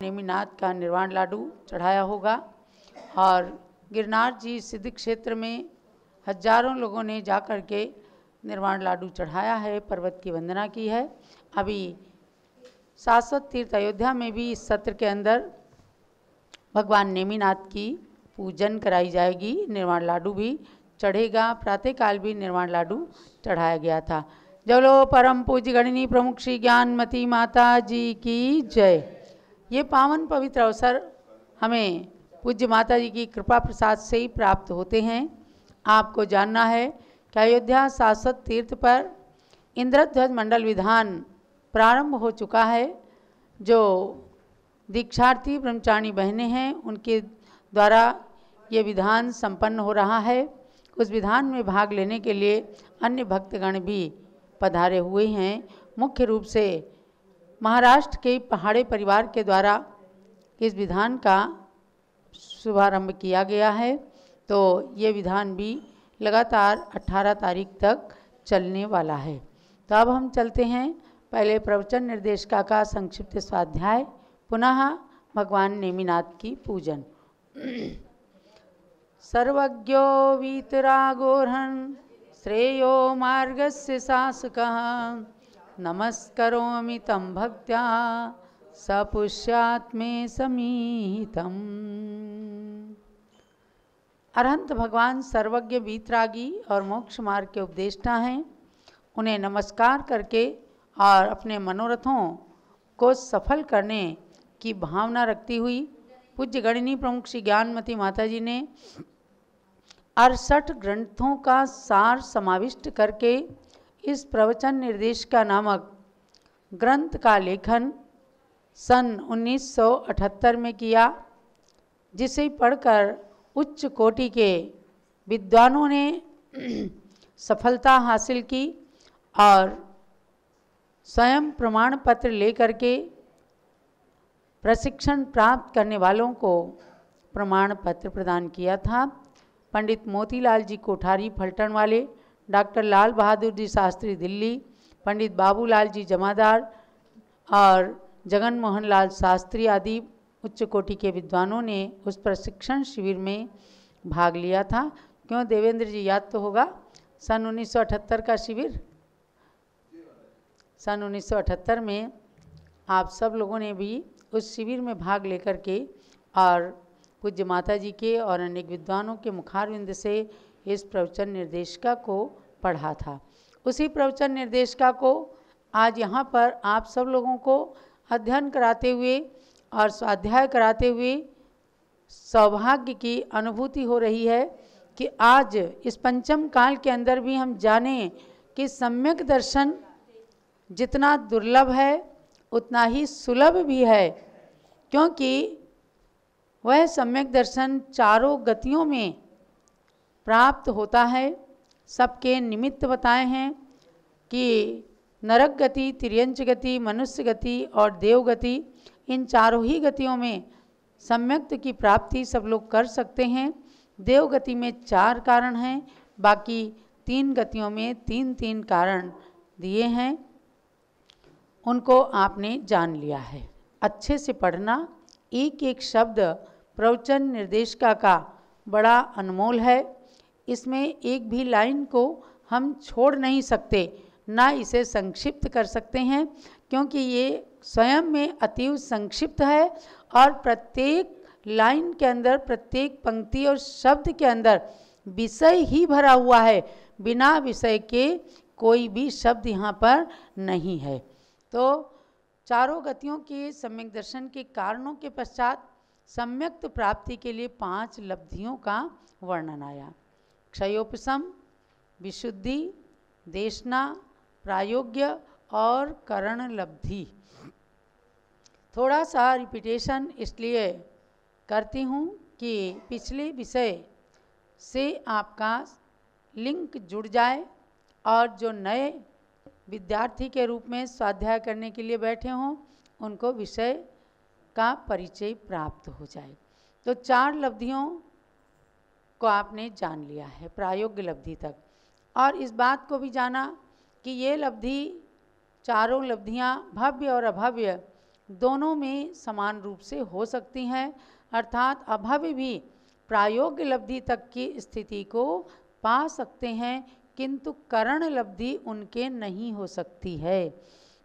नेमिनाथ का निर्वाण लाडू चढ़ाया होगा। और गिरनार जी सिद्ध क्षेत्र में हजारों लोगों ने जाकर के निर्वाण लाडू चढ़ाया है, पर्वत की वंदना की है। अभी शाश्वत तीर्थ अयोध्या में भी इस सत्र के अंदर भगवान नेमिनाथ की पूजन कराई जाएगी, निर्वाण लाडू भी चढ़ेगा। प्रातःकाल भी निर्वाण लाडू चढ़ाया गया था। जलो परम पूज्य गणनी प्रमुख श्री ज्ञानमती माता जी की जय। ये पावन पवित्र अवसर हमें पूज्य माता जी की कृपा प्रसाद से ही प्राप्त होते हैं। आपको जानना है कि अयोध्या शाश्वत तीर्थ पर इंद्रध्वज मंडल विधान प्रारंभ हो चुका है। जो दीक्षार्थी ब्रह्मचारिणी बहनें हैं उनके द्वारा ये विधान संपन्न हो रहा है। उस विधान में भाग लेने के लिए अन्य भक्तगण भी पधारे हुए हैं। मुख्य रूप से महाराष्ट्र के पहाड़े परिवार के द्वारा इस विधान का शुभारंभ किया गया है। तो ये विधान भी लगातार 18 तारीख तक चलने वाला है। तो अब हम चलते हैं पहले प्रवचन निर्देशिका का संक्षिप्त स्वाध्याय, पुनः भगवान नेमिनाथ की पूजन। सर्वज्ञो वीतरागोर्हन् श्रेयो मार्गस्य शासकः नमस्करोमि तं भक्त्या सपुष्यात् मे समीहितम्। अरहंत भगवान सर्वज्ञ वीतरागी और मोक्ष मार्ग के उपदेष्टा हैं। उन्हें नमस्कार करके और अपने मनोरथों को सफल करने की भावना रखती हुई पूज्य गणनी प्रमुख श्री ज्ञानमती माता जी ने 68 ग्रंथों का सार समाविष्ट करके इस प्रवचन निर्देशिका नामक ग्रंथ का लेखन सन 1978 में किया, जिसे पढ़कर उच्च कोटि के विद्वानों ने सफलता हासिल की और स्वयं प्रमाण पत्र लेकर के प्रशिक्षण प्राप्त करने वालों को प्रमाण पत्र प्रदान किया था। पंडित मोतीलाल जी कोठारी फलटन वाले, डॉक्टर लाल बहादुर जी शास्त्री दिल्ली, पंडित बाबूलाल जी जमादार और जगन मोहन लाल शास्त्री आदि उच्च कोटि के विद्वानों ने उस प्रशिक्षण शिविर में भाग लिया था। क्यों देवेंद्र जी, याद तो होगा सन 1978 का शिविर। सन 1978 में आप सब लोगों ने भी उस शिविर में भाग लेकर के और पूज्य माता जी के और अनेक विद्वानों के मुखारविंद से इस प्रवचन निर्देशिका को पढ़ा था। उसी प्रवचन निर्देशिका को आज यहाँ पर आप सब लोगों को अध्ययन कराते हुए और स्वाध्याय कराते हुए सौभाग्य की अनुभूति हो रही है कि आज इस पंचम काल के अंदर भी हम जानें कि सम्यक दर्शन जितना दुर्लभ है उतना ही सुलभ भी है, क्योंकि वह सम्यक दर्शन चारों गतियों में प्राप्त होता है। सबके निमित्त बताए हैं कि नरक गति, तिर्यंच गति, मनुष्य गति और देव गति, इन चारों ही गतियों में सम्यक्त की प्राप्ति सब लोग कर सकते हैं। देव गति में 4 कारण हैं, बाकी 3 गतियों में 3 कारण दिए हैं, उनको आपने जान लिया है। अच्छे से पढ़ना, एक एक शब्द प्रवचन निर्देशिका का बड़ा अनमोल है। इसमें एक भी लाइन को हम छोड़ नहीं सकते, ना इसे संक्षिप्त कर सकते हैं, क्योंकि ये स्वयं में अतीव संक्षिप्त है और प्रत्येक लाइन के अंदर, प्रत्येक पंक्ति और शब्द के अंदर विषय ही भरा हुआ है। बिना विषय के कोई भी शब्द यहाँ पर नहीं है। तो चारों गतियों के सम्यक दर्शन के कारणों के पश्चात सम्यक्त प्राप्ति के लिए 5 लब्धियों का वर्णन आया। क्षयोपशम, विशुद्धि, देशना, प्रायोग्य और करण लब्धि। थोड़ा सा रिपीटेशन इसलिए करती हूँ कि पिछले विषय से आपका लिंक जुड़ जाए और जो नए विद्यार्थी के रूप में स्वाध्याय करने के लिए बैठे हों उनको विषय का परिचय प्राप्त हो जाए। तो 4 लब्धियों को आपने जान लिया है प्रायोग्य लब्धि तक, और इस बात को भी जाना कि ये लब्धि, चारों लब्धियाँ भव्य और अभव्य दोनों में समान रूप से हो सकती हैं, अर्थात अभव्य भी प्रायोग्य लब्धि तक की स्थिति को पा सकते हैं, किंतु करण लब्धि उनके नहीं हो सकती है,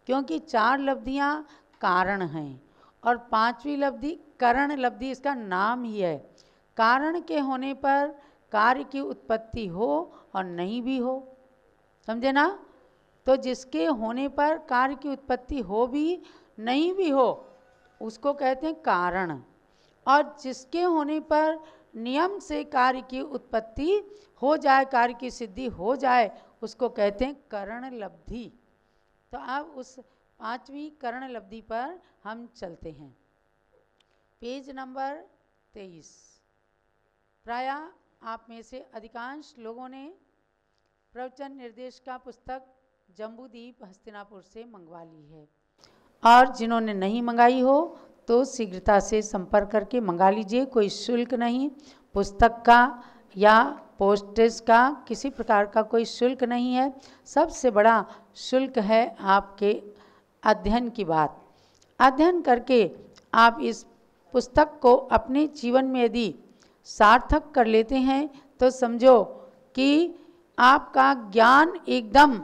क्योंकि 4 लब्धियां कारण हैं और 5वीं लब्धि करण लब्धि, इसका नाम ही है। कारण के होने पर कार्य की उत्पत्ति हो और नहीं भी हो, समझे ना। तो जिसके होने पर कार्य की उत्पत्ति हो भी नहीं भी हो उसको कहते हैं कारण, और जिसके होने पर नियम से कार्य की उत्पत्ति हो जाए, कार्य की सिद्धि हो जाए, उसको कहते हैं करण लब्धि। तो अब उस 5वीं करण लब्धि पर हम चलते हैं। Page number 23। प्रायः आप में से अधिकांश लोगों ने प्रवचन निर्देश का पुस्तक जम्बूद्वीप हस्तिनापुर से मंगवा ली है, और जिन्होंने नहीं मंगाई हो तो शीघ्रता से संपर्क करके मंगा लीजिए। कोई शुल्क नहीं, पुस्तक का या पोस्टेज का किसी प्रकार का कोई शुल्क नहीं है। सबसे बड़ा शुल्क है आपके अध्ययन की बात। अध्ययन करके आप इस पुस्तक को अपने जीवन में यदि सार्थक कर लेते हैं तो समझो कि आपका ज्ञान एकदम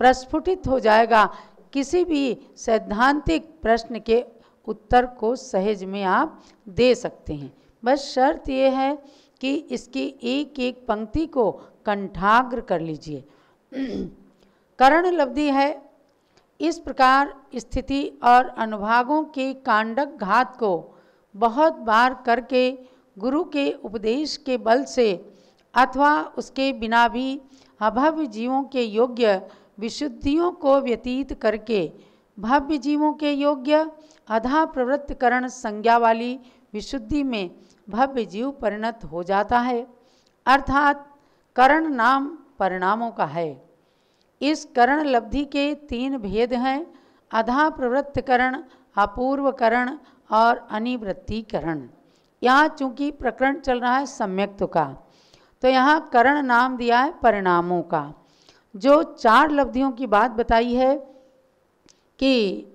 प्रस्फुटित हो जाएगा। किसी भी सैद्धांतिक प्रश्न के उत्तर को सहज में आप दे सकते हैं। बस शर्त ये है कि इसकी एक एक पंक्ति को कंठाग्र कर लीजिए। करण लब्धि है, इस प्रकार स्थिति और अनुभागों के कांडक घात को बहुत बार करके गुरु के उपदेश के बल से अथवा उसके बिना भी अभव्य जीवों के योग्य विशुद्धियों को व्यतीत करके भव्य जीवों के योग्य अधा प्रवृत्त करण संज्ञा वाली विशुद्धि में भव्य जीव परिणत हो जाता है। अर्थात करण नाम परिणामों का है। इस करण लब्धि के 3 भेद हैं, अधा प्रवृत्त करण, अपूर्व करण और अनिवृत्ति करण। यहाँ चूंकि प्रकरण चल रहा है सम्यक्त्व का, तो यहाँ करण नाम दिया है परिणामों का। जो 4 लब्धियों की बात बताई है कि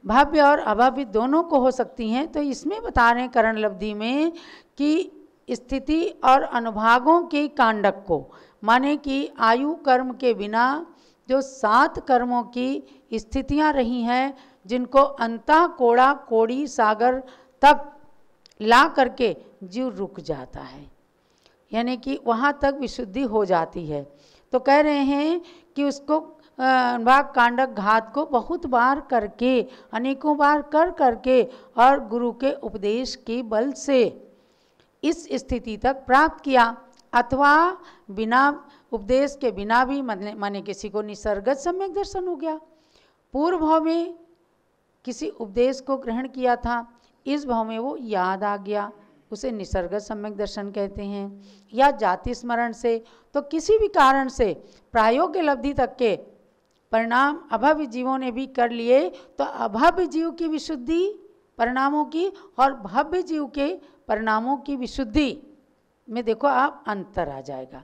भव्य और अभव्य दोनों को हो सकती हैं, तो इसमें बता रहे हैं करण लब्धि में कि स्थिति और अनुभागों के कांडक को, माने कि आयु कर्म के बिना जो 7 कर्मों की स्थितियां रही हैं, जिनको अंतः कोड़ा कोड़ी सागर तक ला करके जीव रुक जाता है, यानी कि वहाँ तक विशुद्धि हो जाती है। तो कह रहे हैं कि उसको अनुभाग कांडक घात को बहुत बार करके, अनेकों बार कर करके और गुरु के उपदेश के बल से इस स्थिति तक प्राप्त किया, अथवा बिना उपदेश के बिना भी माने किसी को निसर्गत सम्यक दर्शन हो गया। पूर्व भाव में किसी उपदेश को ग्रहण किया था, इस भाव में वो याद आ गया, उसे निसर्गत सम्यक दर्शन कहते हैं। या जाति स्मरण से, तो किसी भी कारण से प्रायोग्य लब्धि तक के परिणाम अभव्य जीवों ने भी कर लिए, तो अभव्य जीव की विशुद्धि परिणामों की और भव्य जीव के परिणामों की विशुद्धि में देखो आप अंतर आ जाएगा।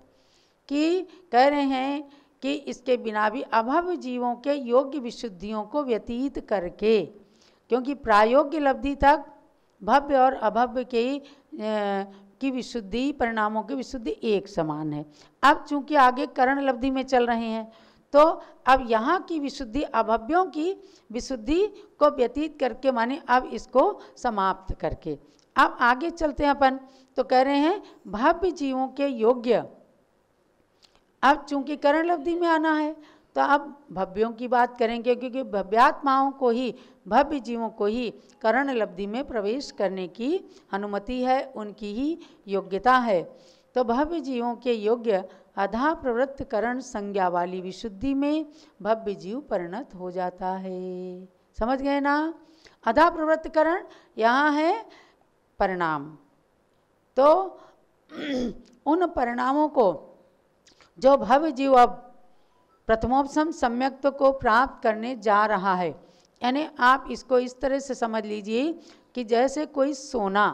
कि कह रहे हैं कि इसके बिना भी अभव्य जीवों के योग्य विशुद्धियों को व्यतीत करके, क्योंकि प्रायोग्य लब्धि तक भव्य और अभव्य की विशुद्धि, परिणामों की विशुद्धि एक समान है। अब चूंकि आगे करण लब्धि में चल रहे हैं, तो अब यहाँ की विशुद्धि अभव्यों की विशुद्धि को व्यतीत करके, माने अब इसको समाप्त करके अब आगे चलते हैं अपन। तो कह रहे हैं भव्य जीवों के योग्य, अब चूंकि करण लब्धि में आना है तो अब भव्यों की बात करेंगे, क्योंकि भव्यात्माओं को ही, भव्य जीवों को ही करण लब्धि में प्रवेश करने की अनुमति है, उनकी ही योग्यता है। तो भव्य जीवों के योग्य अधा प्रवृत्त करण संज्ञा वाली विशुद्धि में भव्य जीव परिणत हो जाता है। समझ गए ना। अधा प्रवृत्त करण यहाँ है परिणाम। तो उन परिणामों को जो भव्य जीव अब प्रथमोपसम सम्यक्त्व को प्राप्त करने जा रहा है, यानी आप इसको इस तरह से समझ लीजिए कि जैसे कोई सोना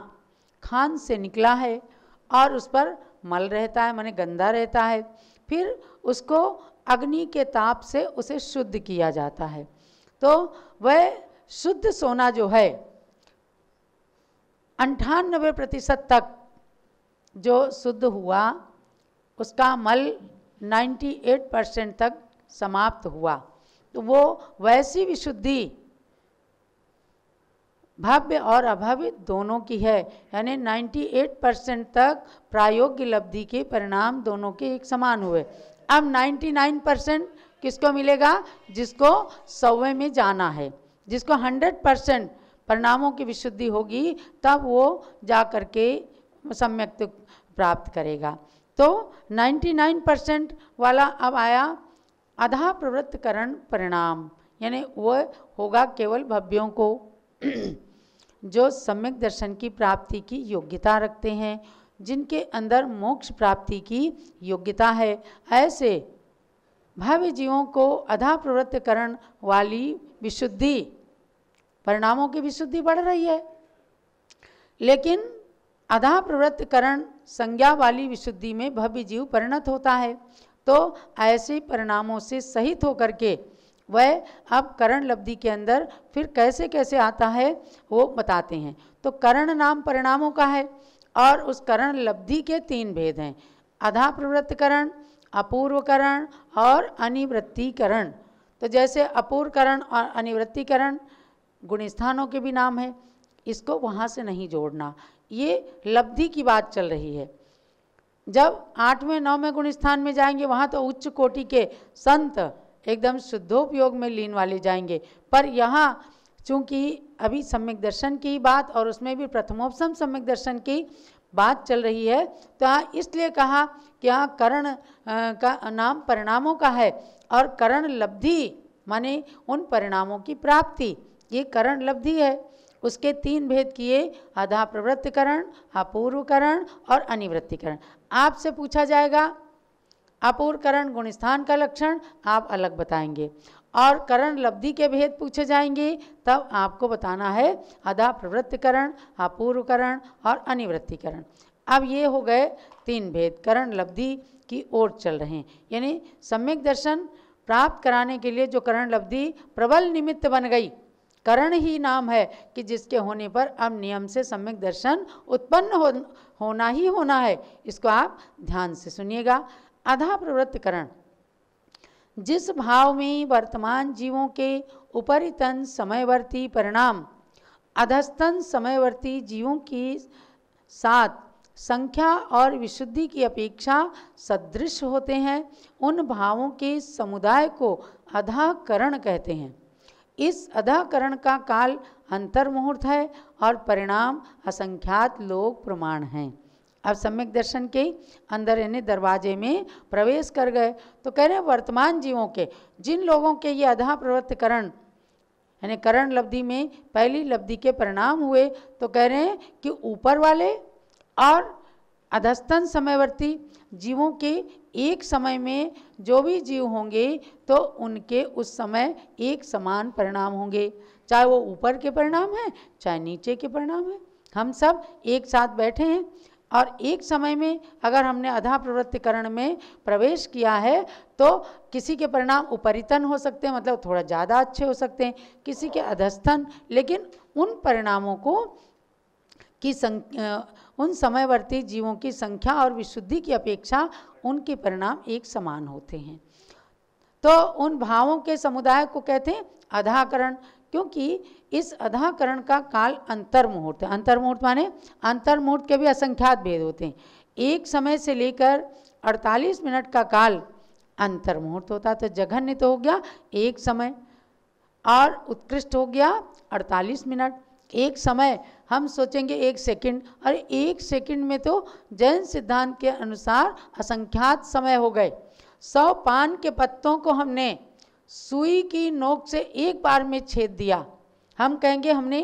खान से निकला है और उस पर मल रहता है, माने गंदा रहता है, फिर उसको अग्नि के ताप से उसे शुद्ध किया जाता है। तो वह शुद्ध सोना जो है 98% तक जो शुद्ध हुआ उसका मल 98% तक समाप्त हुआ, तो वो वैसी विशुद्धि भव्य और अभव्य दोनों की है। यानी 98% तक प्रायोग्य लब्धि के परिणाम दोनों के एक समान हुए। अब 99% किसको मिलेगा? जिसको 100वें में जाना है, जिसको 100% परिणामों की विशुद्धि होगी, तब वो जा कर के सम्यक प्राप्त करेगा। तो 99% वाला अब आया अधा प्रवृत्तकरण परिणाम, यानी वो होगा केवल भव्यों को जो सम्यक दर्शन की प्राप्ति की योग्यता रखते हैं, जिनके अंदर मोक्ष प्राप्ति की योग्यता है। ऐसे भव्य जीवों को अधा प्रवृत्तकरण वाली विशुद्धि, परिणामों की विशुद्धि बढ़ रही है, लेकिन अधा प्रवृत्तकरण संज्ञा वाली विशुद्धि में भव्य जीव परिणत होता है। तो ऐसे परिणामों से सहित होकर के वह अब करण लब्धि के अंदर फिर कैसे कैसे आता है वो बताते हैं। तो करण नाम परिणामों का है और उस करण लब्धि के 3 भेद हैं, अधा प्रवृत्तकरण, अपूर्वकरण और अनिवृत्तिकरण। तो जैसे अपूर्वकरण और अनिवृत्तिकरण गुणस्थानों के भी नाम है, इसको वहाँ से नहीं जोड़ना, ये लब्धि की बात चल रही है। जब 8वें 9वें गुणस्थान में जाएंगे वहाँ तो उच्च कोटि के संत एकदम शुद्धोपयोग में लीन वाले जाएंगे, पर यहाँ चूँकि अभी सम्यक दर्शन की बात और उसमें भी प्रथमोपसम सम्यक दर्शन की बात चल रही है, तो यहाँ इसलिए कहा कि यहाँ करण का नाम परिणामों का है और करण लब्धि माने उन परिणामों की प्राप्ति, ये करण लब्धि है। उसके 3 भेद किए, अधा प्रवृत्तिकरण, अपूर्वकरण और अनिवृत्तिकरण। आपसे पूछा जाएगा अपूर्वकरण गुणस्थान का लक्षण, आप अलग बताएंगे, और करण लब्धि के भेद पूछे जाएंगे, तब आपको बताना है अधा प्रवृत्तिकरण, अपूर्वकरण और अनिवृत्तिकरण। अब ये हो गए 3 भेद, करण लब्धि की ओर चल रहे हैं। यानी सम्यक दर्शन प्राप्त कराने के लिए जो करण लब्धि प्रबल निमित्त बन गई, करण ही नाम है कि जिसके होने पर अब नियम से सम्यक दर्शन उत्पन्न होना ही होना है। इसको आप ध्यान से सुनिएगा। अधा प्रवृत्तिकरण, जिस भाव में वर्तमान जीवों के उपरितन समयवर्ती परिणाम अधस्तन समयवर्ती जीवों की साथ संख्या और विशुद्धि की अपेक्षा सदृश होते हैं, उन भावों के समुदाय को अधाकरण कहते हैं। इस अधाकरण का काल अंतर्मुहूर्त है और परिणाम असंख्यात लोक प्रमाण हैं। अब सम्यक दर्शन के अंदर यानी दरवाजे में प्रवेश कर गए, तो कह रहे हैं वर्तमान जीवों के, जिन लोगों के ये अधा प्रवृत्तकरण यानी करण लब्धि में पहली लब्धि के परिणाम हुए, तो कह रहे हैं कि ऊपर वाले और अधस्तन समयवर्ती जीवों के एक समय में जो भी जीव होंगे तो उनके उस समय एक समान परिणाम होंगे, चाहे वो ऊपर के परिणाम हैं चाहे नीचे के परिणाम हैं। हम सब एक साथ बैठे हैं और एक समय में अगर हमने अधा प्रवृत्तिकरण में प्रवेश किया है तो किसी के परिणाम उपरितन हो सकते हैं, मतलब थोड़ा ज़्यादा अच्छे हो सकते हैं, किसी के अधस्तन, लेकिन उन परिणामों को की उन समयवर्ती जीवों की संख्या और विशुद्धि की अपेक्षा उनके परिणाम एक समान होते हैं। तो उन भावों के समुदाय को कहते हैं अधाकरण, क्योंकि इस अधाकरण का काल अंतर्मुहूर्त है। अंतर्मुहूर्त माने अंतर्मुहूर्त के भी असंख्यात भेद होते हैं। एक समय से लेकर 48 मिनट का काल अंतर्मुहूर्त होता है। तो जघन्य तो हो गया एक समय और उत्कृष्ट हो गया 48 मिनट। एक समय हम सोचेंगे 1 सेकंड, और 1 सेकंड में तो जैन सिद्धांत के अनुसार असंख्यात समय हो गए। 100 पान के पत्तों को हमने सुई की नोक से एक बार में छेद दिया, हम कहेंगे हमने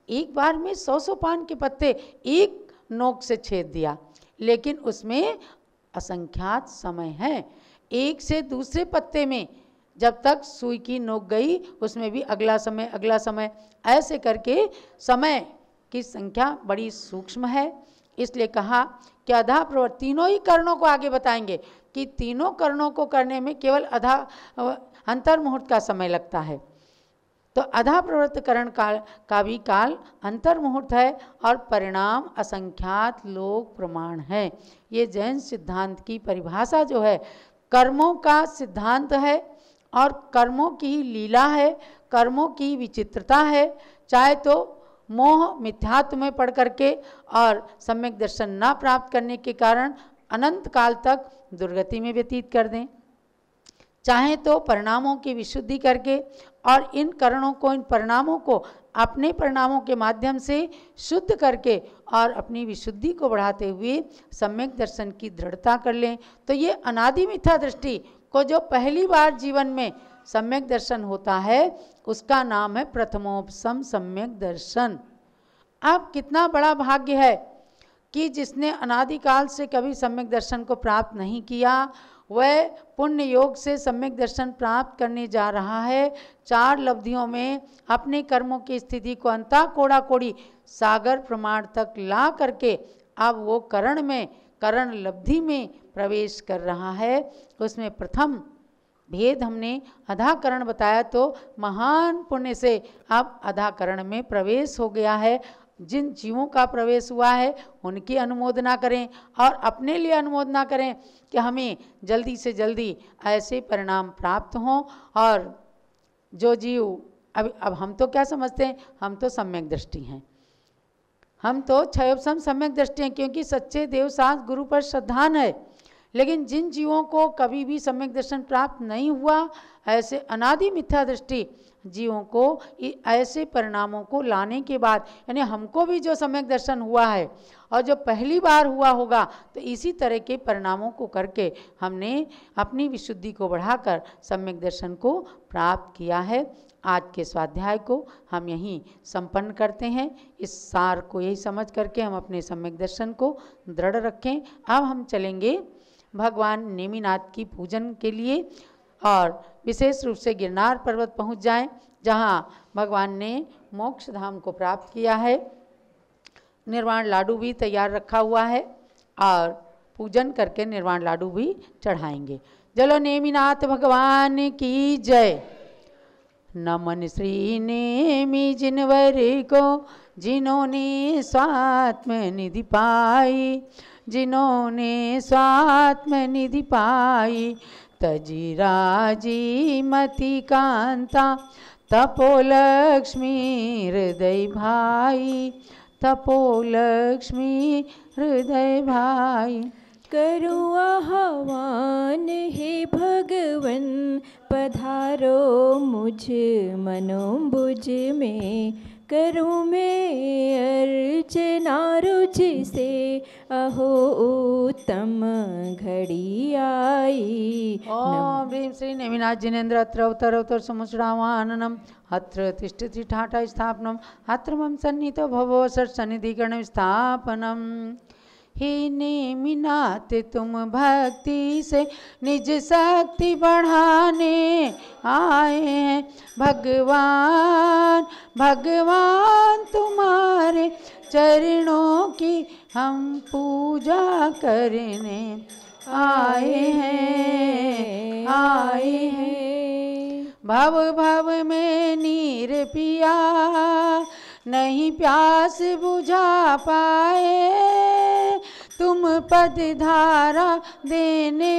एक बार में 100 पान के पत्ते एक नोक से छेद दिया, लेकिन उसमें असंख्यात समय है। एक से दूसरे पत्ते में जब तक सुई की नोक गई उसमें भी अगला समय, ऐसे करके समय की संख्या बड़ी सूक्ष्म है। इसलिए कहा कि अधा प्रवृत्ति, तीनों ही करणों को आगे बताएंगे कि तीनों करणों को करने में केवल अंतर्मुहूर्त का समय लगता है। तो अधा प्रवृत्त करण काल का भी काल अंतर्मुहूर्त है और परिणाम असंख्यात लोक प्रमाण है। ये जैन सिद्धांत की परिभाषा जो है, कर्मों का सिद्धांत है और कर्मों की लीला है, कर्मों की विचित्रता है। चाहे तो मोह मिथ्यात्व में पढ़ करके और सम्यक दर्शन ना प्राप्त करने के कारण अनंत काल तक दुर्गति में व्यतीत कर दें, चाहे तो परिणामों की विशुद्धि करके और इन करणों को, इन परिणामों को अपने परिणामों के माध्यम से शुद्ध करके और अपनी विशुद्धि को बढ़ाते हुए सम्यक दर्शन की दृढ़ता कर लें। तो ये अनादि मिथ्या दृष्टि को जो पहली बार जीवन में सम्यक दर्शन होता है, उसका नाम है प्रथमोपसम सम्यक दर्शन। अब कितना बड़ा भाग्य है कि जिसने अनादिकाल से कभी सम्यक दर्शन को प्राप्त नहीं किया, वह पुण्य योग से सम्यक दर्शन प्राप्त करने जा रहा है। 4 लब्धियों में अपने कर्मों की स्थिति को अंता कोड़ा कोड़ी सागर प्रमाण तक ला करके अब वो करण में, करण लब्धि में प्रवेश कर रहा है। उसमें प्रथम भेद हमने अधाकरण बताया, तो महान पुण्य से अब अधाकरण में प्रवेश हो गया है। जिन जीवों का प्रवेश हुआ है उनकी अनुमोदना करें और अपने लिए अनुमोदना करें कि हमें जल्दी से जल्दी ऐसे परिणाम प्राप्त हों। और जो जीव अब हम तो क्या समझते हैं, हम तो सम्यक दृष्टि हैं, हम तो क्षयोपशम सम्यक दृष्टि हैं, क्योंकि सच्चे देवसास गुरु पर श्रद्धान है। लेकिन जिन जीवों को कभी भी सम्यक दर्शन प्राप्त नहीं हुआ, ऐसे अनादि मिथ्या दृष्टि जीवों को ऐसे परिणामों को लाने के बाद, यानी हमको भी जो सम्यक दर्शन हुआ है और जो पहली बार हुआ होगा, तो इसी तरह के परिणामों को करके हमने अपनी विशुद्धि को बढ़ाकर सम्यक दर्शन को प्राप्त किया है। आज के स्वाध्याय को हम यहीं संपन्न करते हैं। इस सार को यही समझ करके हम अपने सम्यक दर्शन को दृढ़ रखें। अब हम चलेंगे भगवान नेमिनाथ की पूजन के लिए और विशेष रूप से गिरनार पर्वत पहुंच जाएं, जहां भगवान ने मोक्ष धाम को प्राप्त किया है। निर्वाण लाडू भी तैयार रखा हुआ है और पूजन करके निर्वाण लाडू भी चढ़ाएंगे। चलो नेमिनाथ भगवान की जय। नमन श्री नेमि जिनवर को, जिन्होंने स्वात्म निधि पाई, जिन्होंने स्वात्म निधि पाई। तजी राजी मति कांता, तपोलक्ष्मी हृदय भाई, तपोलक्ष्मी हृदय भाई। करो आह्वान हे भगवन, पधारो मुझ मनोबुझ में। करूँ मैं अर्चना रुझ से, अहो उत्तम घड़ी आई। ओम ह्रीं श्री नेमिनाथ जिनेन्द्र अत्र अवतर समुच्रावाननम, अत्र तिष्ठति ठाठा स्थापनम, अत्र मम सन्निधो भवो सन्निधिकरण स्थापनम। हे नेमिनाथ तुम भक्ति से निज शक्ति बढ़ाने आए हैं। भगवान भगवान तुम्हारे चरणों की हम पूजा करने आए हैं, आए हैं। भव भव में नीर पिया, नहीं प्यास बुझा पाए। तुम पद धारा देने,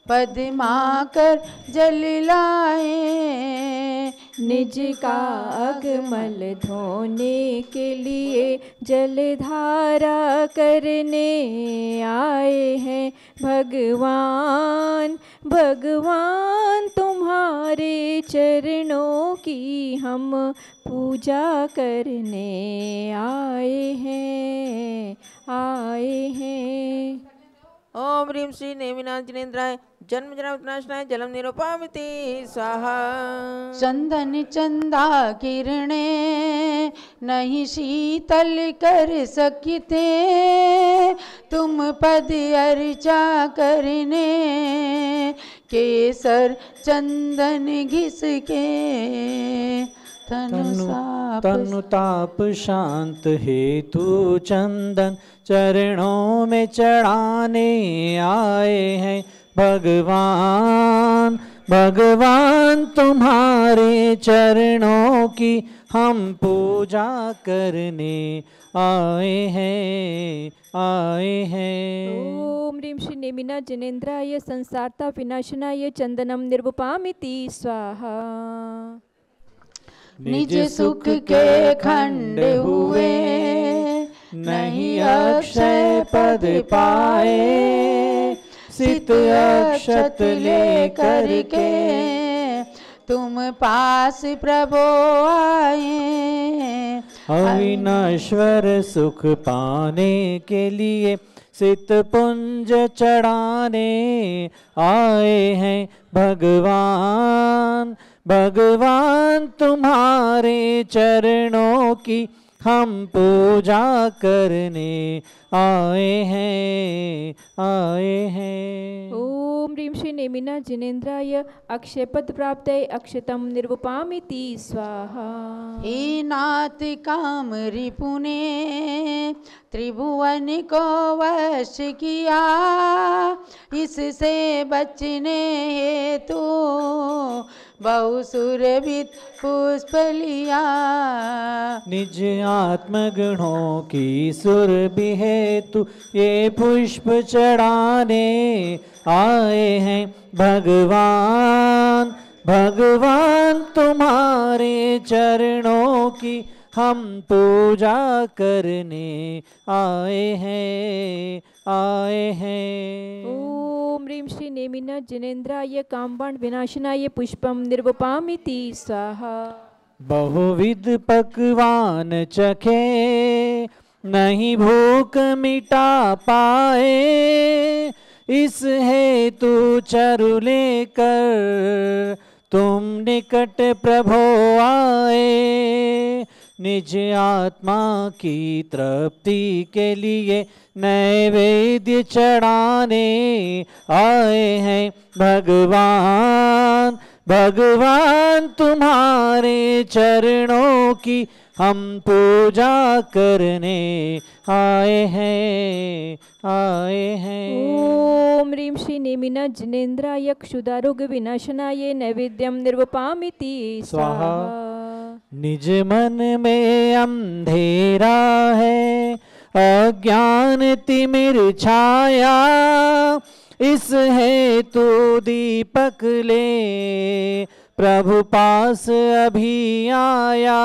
पद माकर जल लाए। निज का अगमल धोने के लिए जलधारा करने आए हैं। भगवान भगवान तुम्हारे चरणों की हम पूजा करने आए हैं, आए हैं। ओम ह्रीं श्री नेमिनाथ जिनेन्द्राय जन्म जन्म विनाशनाय जलम निरुपामिति स्वाहा। चंदन चंदा किरणे नहीं शीतल कर सकते, तुम पद अर्चा करने केसर चंदन घिस के। तनु ताप शांत हेतु चंदन चरणों में चढ़ाने आए हैं। भगवान भगवान तुम्हारे चरणों की हम पूजा करने आए हैं, आए हैं। ओम ह्रीं श्री नेमिना जनेन्द्राय संसारता विनाशनाय चंदनम निर्वपामिति स्वाहा। निज सुख के खंड हुए नहीं अक्षय पद पाए, सित अक्षत ले करके तुम पास प्रभु आए। अविनश्वर सुख पाने के लिए सित पुंज चढ़ाने आए हैं भगवान। भगवान तुम्हारे चरणों की हम पूजा करने आए हैं, आए हैं। ओम ह्रीं श्री नेमिना जनेन्द्राय अक्षयपद प्राप्तये अक्षतम निर्वपामिति स्वाहा। हे नाथ काम रिपुने त्रिभुवन को वश किया, इससे बचने हेतु बहुसुरभित पुष्प लिया। निज आत्मगुणों की सुरभि हेतु ये पुष्प चढ़ाने आए हैं भगवान। भगवान तुम्हारे चरणों की हम पूजा करने आए हैं, आए हैं। ओम ह्रीं श्री नेमिना जनेन्द्राय कामबाण विनाशनाय पुष्पम निर्वपामिति स्वाहा। बहुविध पकवान चखे नहीं भूख मिटा पाए, इस हेतु चरु लेकर तुम निकट प्रभो आए। निज आत्मा की तृप्ति के लिए नैवेद्य चढ़ाने आए हैं भगवान। भगवान तुम्हारे चरणों की हम पूजा करने आए हैं, आए हैं। ओम ह्रीं श्री नेमिना जनेन्द्राय क्षुधारोग विनाशनाय नैवेद्यम निर्वपामिति स्वाहा। निज मन में अंधेरा है अज्ञान तिमिर छाया, इस हेतु दीपक ले प्रभु पास अभी आया।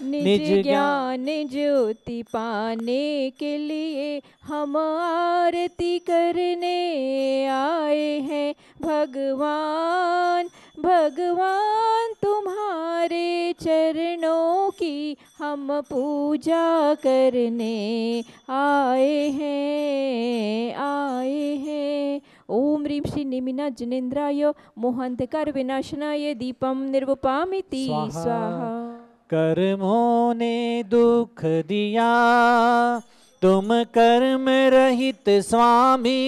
निज ज्ञान ज्योति पाने के लिए हम आरती करने आए हैं भगवान। भगवान तुम्हारे चरणों की हम पूजा करने आए हैं, आए हैं। ओम ह्रीं श्री नेमिना जनेन्द्राय मोहांधकार विनाशनाय दीपम निर्वपामिति स्वाहा। कर्मों ने दुख दिया तुम कर्म रहित स्वामी,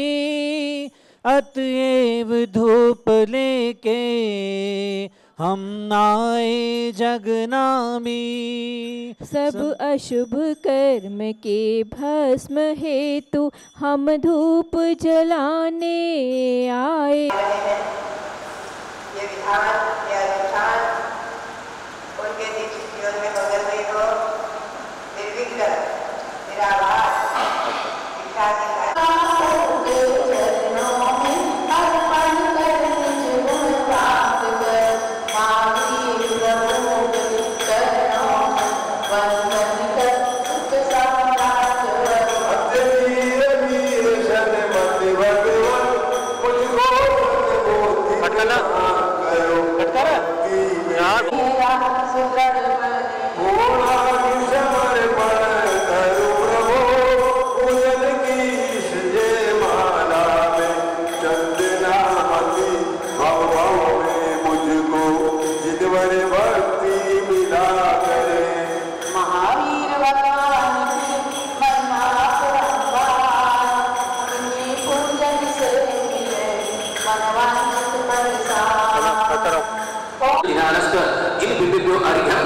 अतएव धूप लेके हम आए जगनामी। सब अशुभ कर्म के भस्म हेतु हम धूप जलाने आए। ये विधान ये अनुष्ठान उनके दीक्षित जीवन में बदल गई हो, निर्विघ्न निराभार इच्छा इन बिंदु अर्घ्यम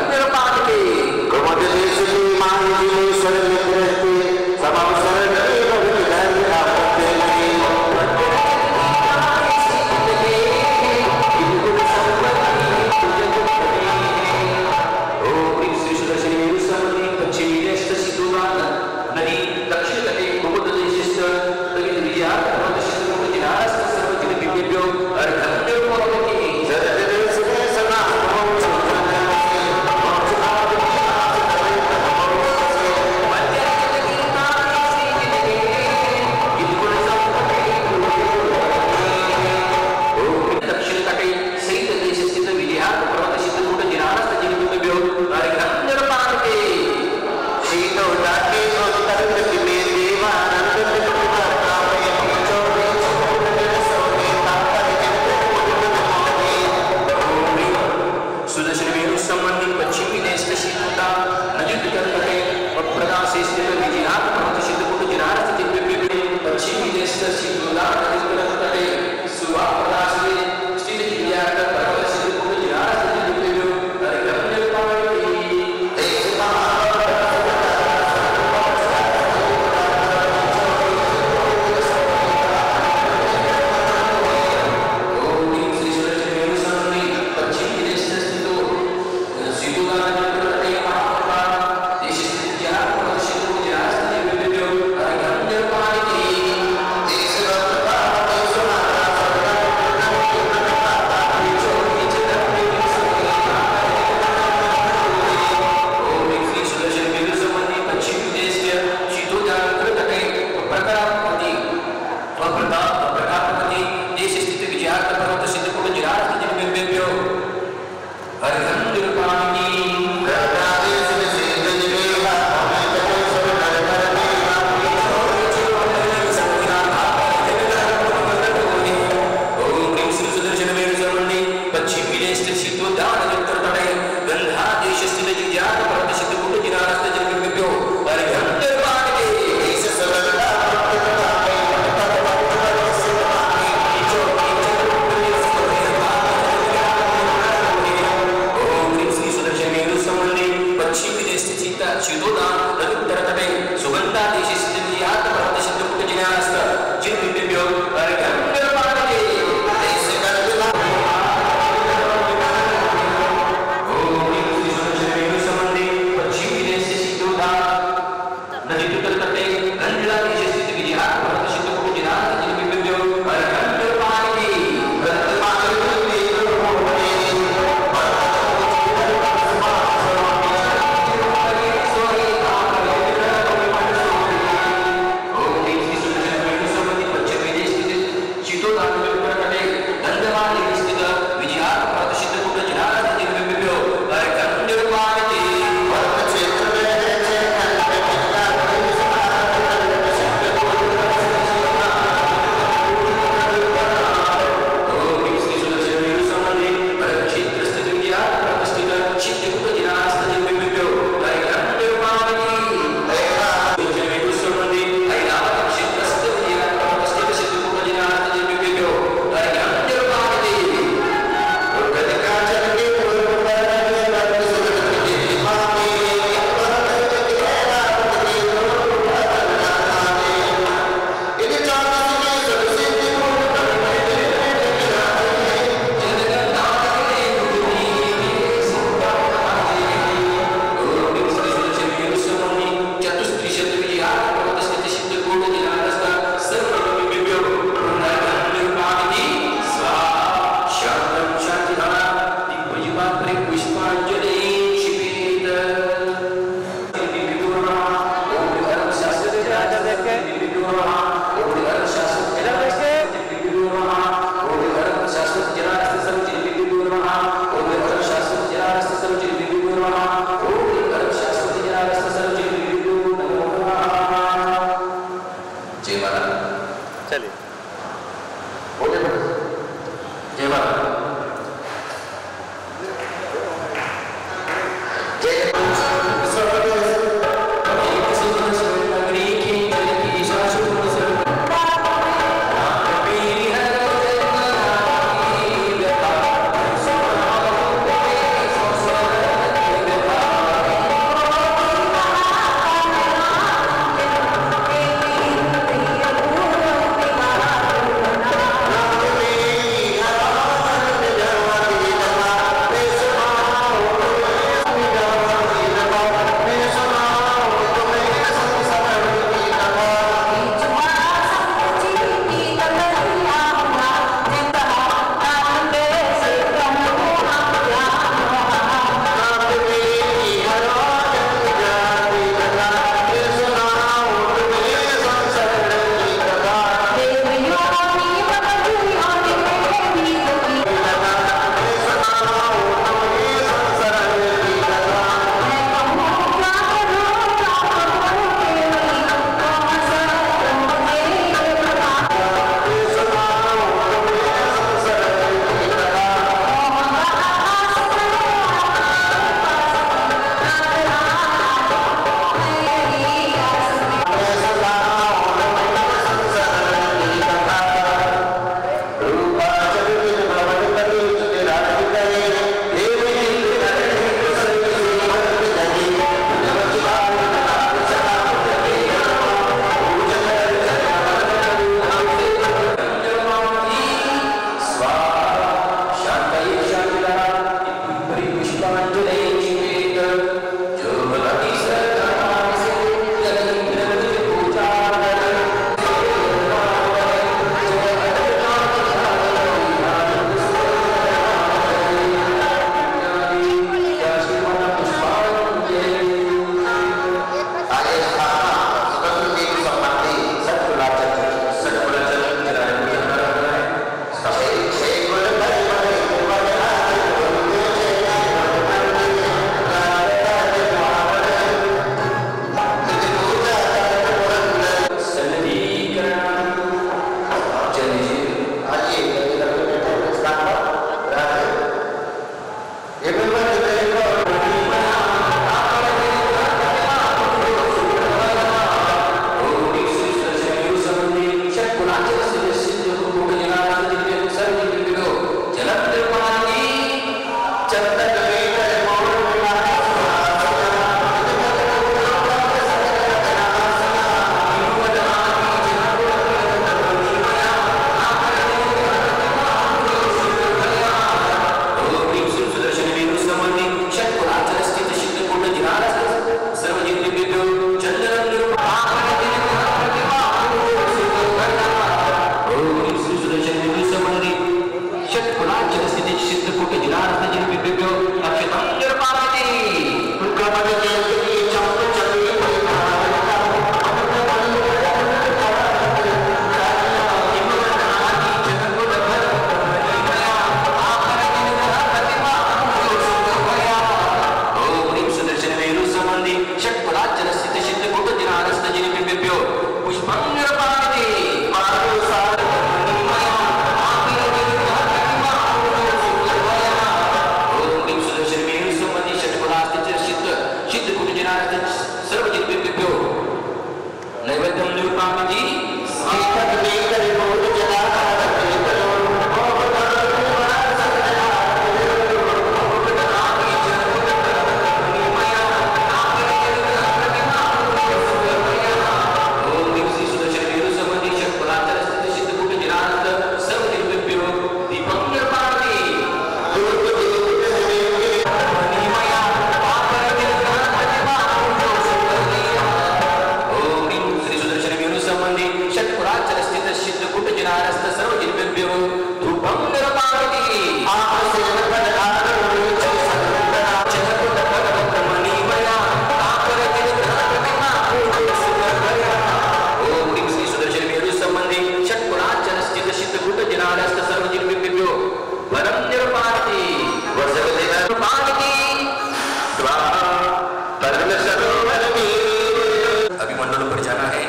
ऊपर जाना है।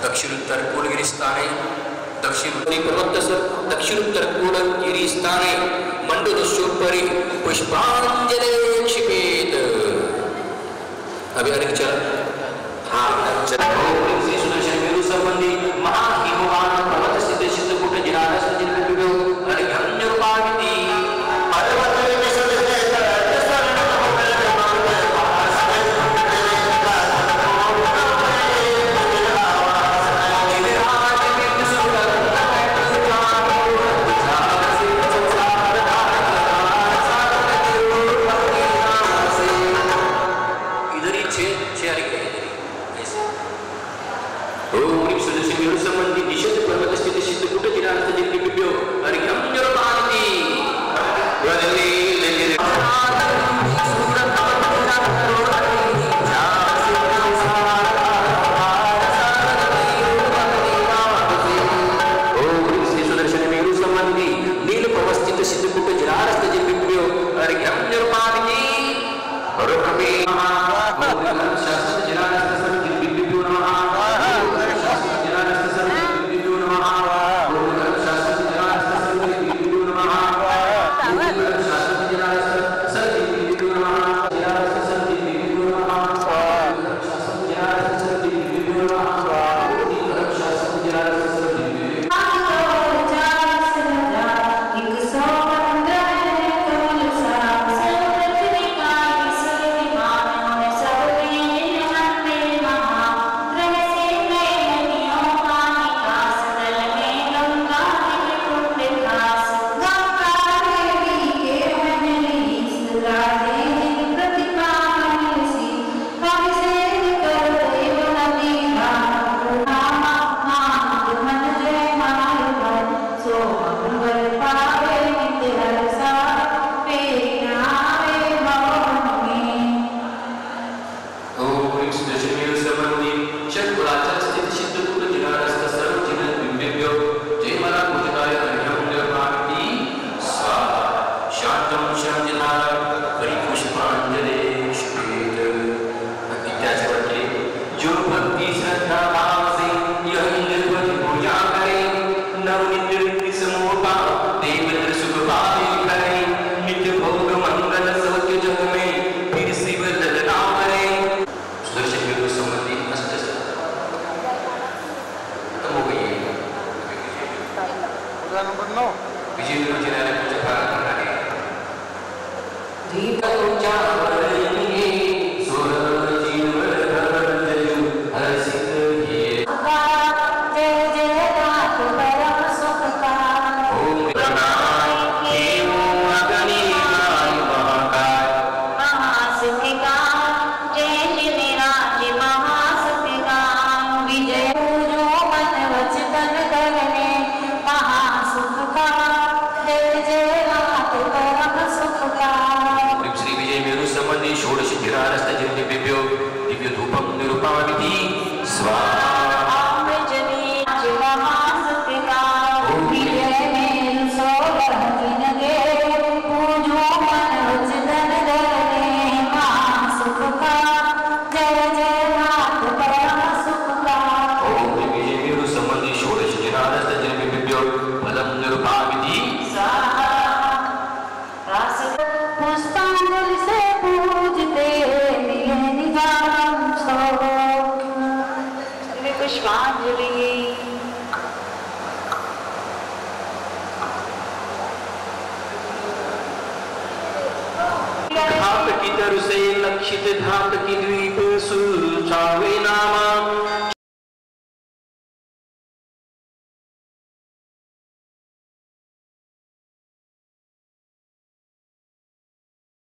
दक्षिण उत्तर कोलगिरिस्थाने दक्षिण उत्तर कोलगिरिस्थाने मंडलस्योपरि पुष्पांजलि क्षिपेत। अभी अधिक चल श्री सुदर्शन मेरु संबंधी महाहिमवान पर्वत स्थित सिद्धकूट जिनारस जिनविभो अर्घ्यम्योपामिति संबंधी निषेध पर्वत स्थित सिद्धकूट जिनारस जिनविभो अर्घ्यम्योपामिति लक्षित धात की द्वीप सुचावे नाम